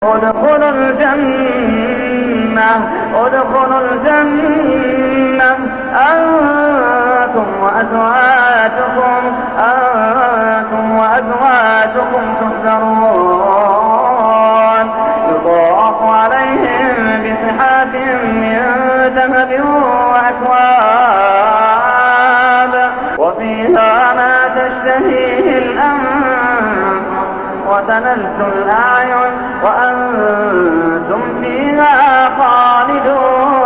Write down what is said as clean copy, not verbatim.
ادخلوا الجنة أنتم وأزواجكم تحبرون يطاف عليهم بصحاف من ذهب وأكواب وفيها ما تشتهيه الأنفس وتلذ الأعين وأنتم فيها خالدون.